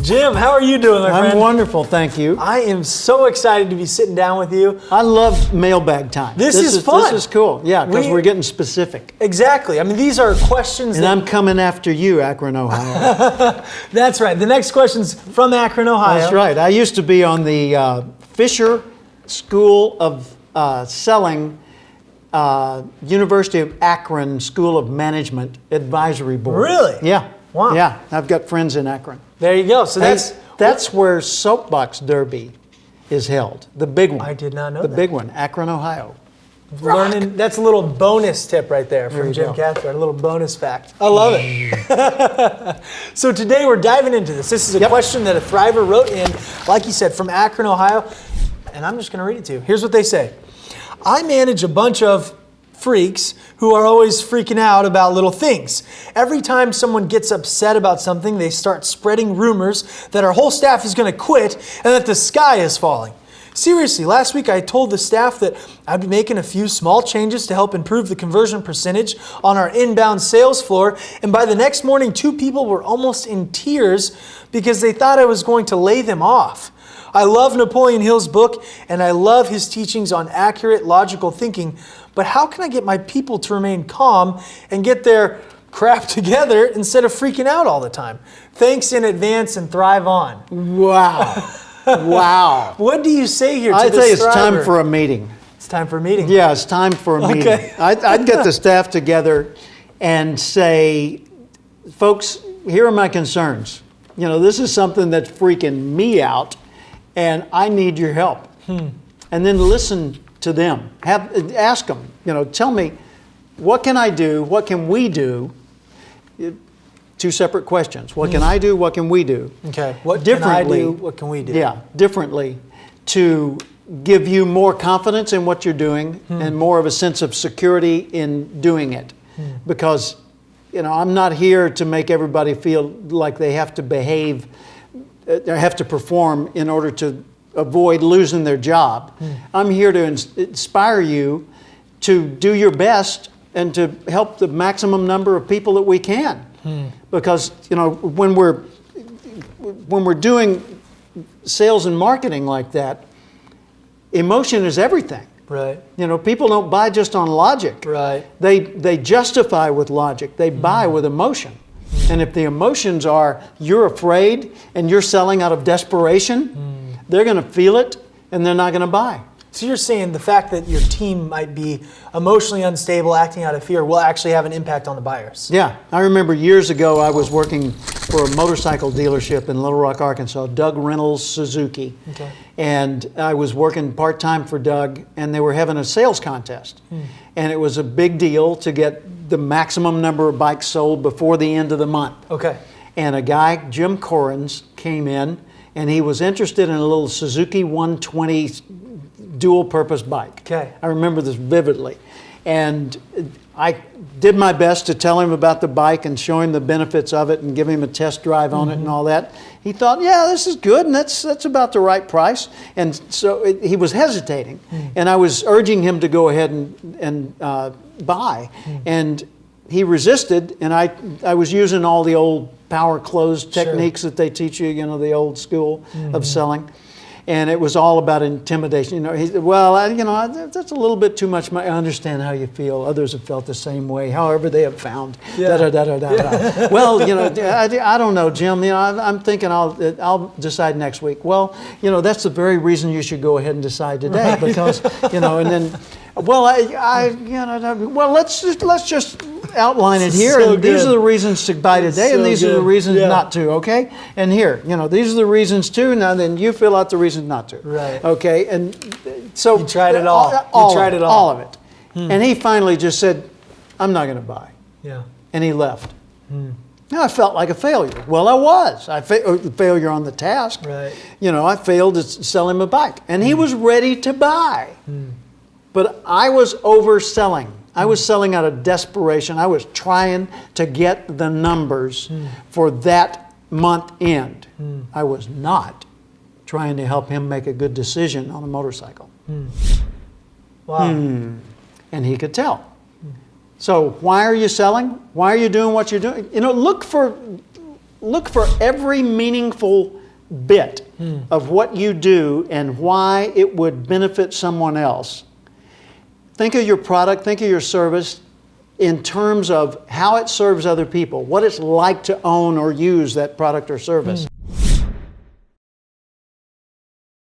Jim, how are you doing, my friend? I'm wonderful, thank you. I am so excited to be sitting down with you. I love mailbag time. This is fun. This is cool, yeah, because we're getting specific. Exactly. I mean, these are questions And I'm coming after you, Akron, Ohio. That's right. The next question's from Akron, Ohio. That's right. I used to be on the Fisher School of Selling, University of Akron School of Management Advisory Board. Really? Yeah. Wow. Yeah, I've got friends in Akron. There you go. So That's where Soapbox Derby is held. The big one. I did not know the that. big one, Akron, Ohio. Learning. That's a little bonus tip right there from Jim Cathcart. A little bonus fact. I love it. So today we're diving into this. This is a question that a Thriver wrote in, like you said, from Akron, Ohio. And I'm just going to read it to you. Here's what they say. I manage a bunch of freaks who are always freaking out about little things. Every time someone gets upset about something, they start spreading rumors that our whole staff is going to quit and that the sky is falling. Seriously, last week I told the staff that I'd be making a few small changes to help improve the conversion percentage on our inbound sales floor, and by the next morning, 2 people were almost in tears because they thought I was going to lay them off. I love Napoleon Hill's book, and I love his teachings on accurate, logical thinking, but how can I get my people to remain calm and get their crap together instead of freaking out all the time? Thanks in advance and thrive on. Wow. Wow. What do you say here to I this tell you, it's thriver? time for a meeting. It's time for a meeting. Yeah, it's time for a meeting. Okay. I'd get the staff together and say, folks, here are my concerns. You know, this is something that's freaking me out, and I need your help. And then listen to them. Ask them, you know, tell me, what can I do? What can we do? 2 separate questions. What can I do? What can we do? Okay. What can I do? What can we do? Yeah, differently to give you more confidence in what you're doing and more of a sense of security in doing it. Because, you know, I'm not here to make everybody feel like they have to behave, they have to perform in order to avoid losing their job. I'm here to inspire you to do your best and to help the maximum number of people that we can. Because, you know, when we're doing sales and marketing like that, emotion is everything. Right. You know, people don't buy just on logic. Right. They justify with logic. They buy with emotion. And if the emotions are you're afraid and you're selling out of desperation, they're going to feel it and they're not going to buy. So you're saying the fact that your team might be emotionally unstable, acting out of fear, will actually have an impact on the buyers. Yeah. I remember years ago I was working for a motorcycle dealership in Little Rock, Arkansas, Doug Reynolds Suzuki. Okay. And I was working part-time for Doug, and they were having a sales contest. And it was a big deal to get the maximum number of bikes sold before the end of the month. Okay. And a guy, Jim Corrins, came in, and he was interested in a little Suzuki 120 dual-purpose bike. Okay. I remember this vividly. And I did my best to tell him about the bike and show him the benefits of it and give him a test drive on it and all that. He thought, yeah, this is good, and that's about the right price. And so he was hesitating. And I was urging him to go ahead and buy. And he resisted, and I was using all the old power close techniques that they teach you, the old school of selling. And it was all about intimidation. You know, he said, well, that's a little bit too much. I understand how you feel. Others have felt the same way. However, they have found. Well, I don't know, Jim. I'm thinking I'll decide next week. Well, that's the very reason you should go ahead and decide today, because and then. Well, let's just outline it here, So and these good. are the reasons to buy today, and So these are the good. reasons Yeah. not to. Okay, and here, these are the reasons too. Now, then you fill out the reasons not to. Right. Okay, and so You tried it all. All You tried it all. all of it, and he finally just said, "I'm not going to buy," Yeah. and he left. Now I felt like a failure. Well, I was. Failure on the task. Right. I failed to sell him a bike, and he was ready to buy. But I was overselling. I was selling out of desperation. I was trying to get the numbers for that month end. I was not trying to help him make a good decision on a motorcycle. Wow. And he could tell. So why are you selling? Why are you doing what you're doing? Look for every meaningful bit of what you do and why it would benefit someone else, think of your product, think of your service in terms of how it serves other people, what it's like to own or use that product or service.